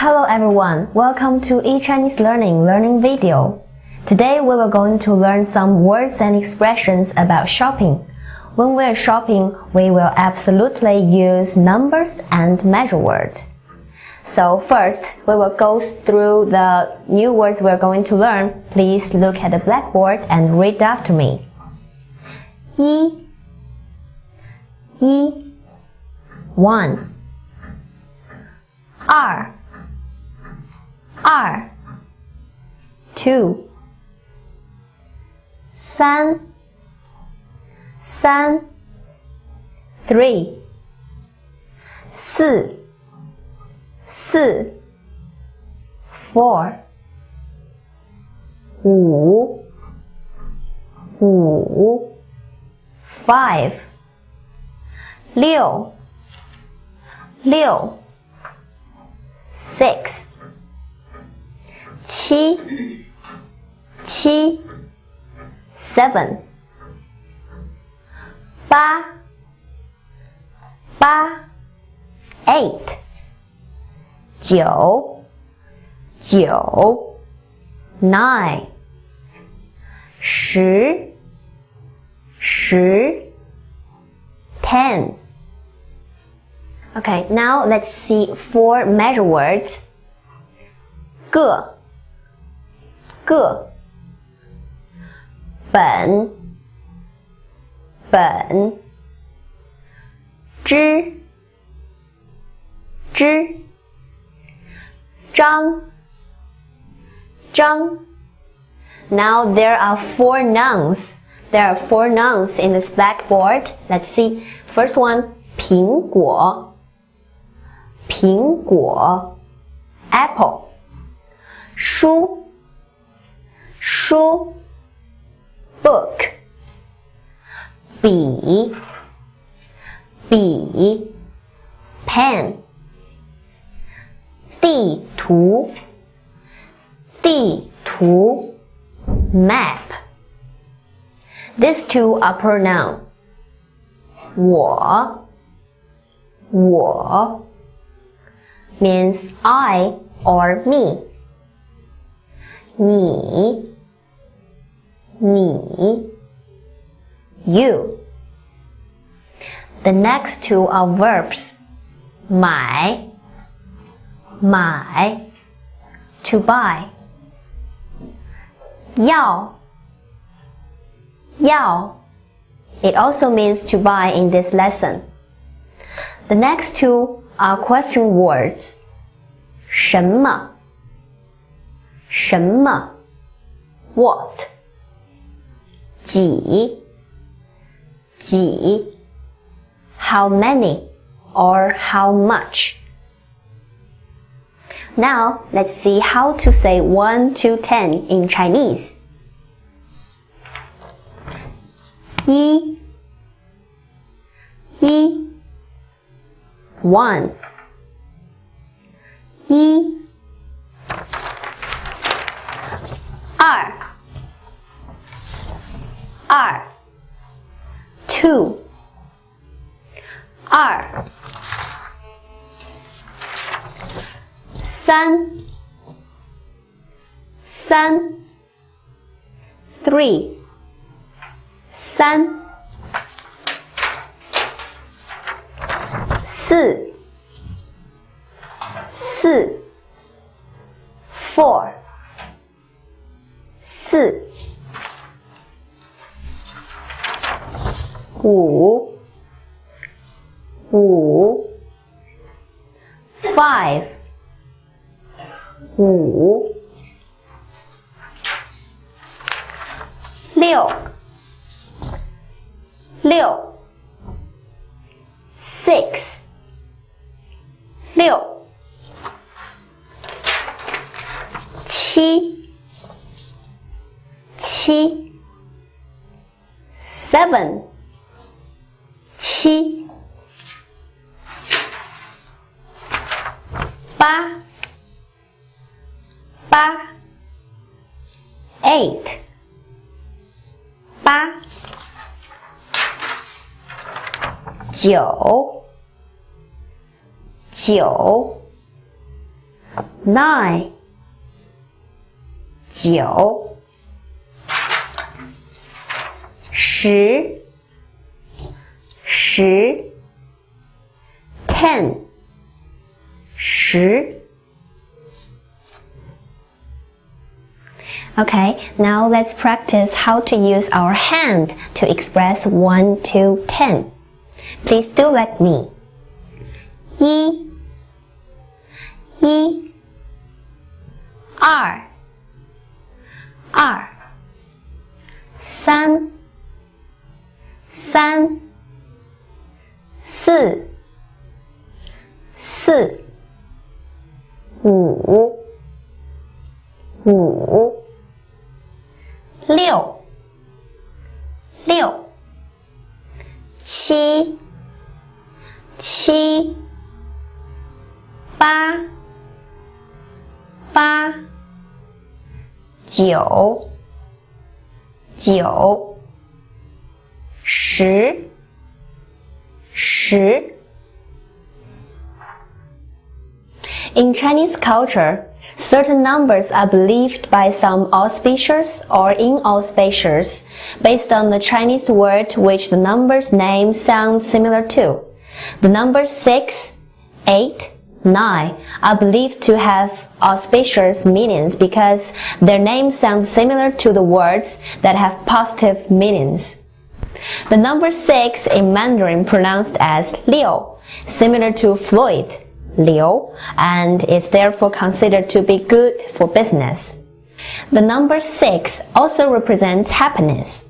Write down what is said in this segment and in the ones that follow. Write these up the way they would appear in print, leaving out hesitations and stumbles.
Hello everyone, welcome to eChineseLearning learning video. Today we are going to learn some words and expressions about shopping. When we are shopping, we will absolutely use numbers and measure words. So first, we will go through the new words we are going to learn. Please look at the blackboard and read after me. 1 2 2 3 3 4 4 5 6 7 8 9 10. Okay, now let's see 4 measure words. 个 本 支 张 Now there are 4 nouns. There are 4 nouns in this blackboard. Let's see. First one, 苹果 apple 书 book 笔 pen 地图 map. These 2 are pronoun. 我 means I or me. 你 you. The next 2 are verbs. 买 to buy. 要 it also means to buy in this lesson. The next 2 are question words. 什么 what. 几 how many or how much. Now let's see how to say 1 to 10 in Chinese. 1 2 3 4 5 6 7 8 9 9 9 10 10 10 10 Okay, now let's practice how to use our hand to express 1 to 10. Please do like me. 1 1 2 2 3 3 4 4 5 5 6 6 7 7 8 8 9 9 10 10 In Chinese culture, certain numbers are believed by some auspicious or inauspicious based on the Chinese word which the number's name sounds similar to. The numbers 6, 8, 9 are believed to have auspicious meanings because their name sounds similar to the words that have positive meanings. The number 6 in Mandarin pronounced as liu, similar to Floyd, liu, and is therefore considered to be good for business. The number 6 also represents happiness.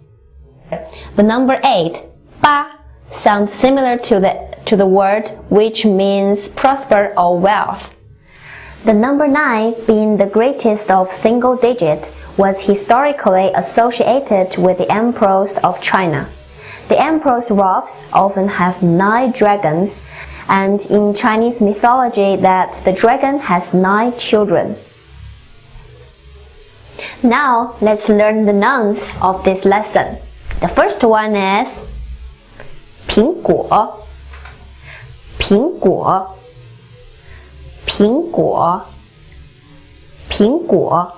The number 8, ba, sounds similar to the word which means prosper or wealth. The number 9, being the greatest of single digit, was historically associated with the emperors of China. The emperor's robes often have 9 dragons, and in Chinese mythology that the dragon has 9 children. Now let's learn the nouns of this lesson. The first one is 苹果 苹果 苹果 苹果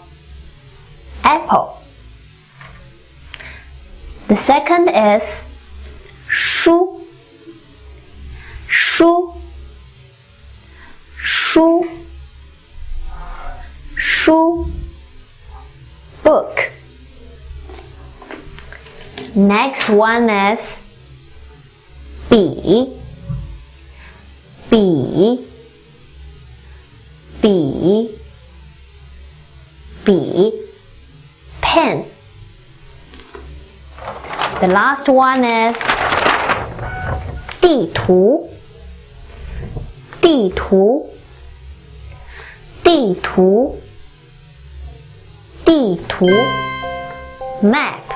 apple. The second is 书 书 书 书 book. Next one is 笔 笔 笔 笔 pen. The last one is 地图 地图 地图 地图 map.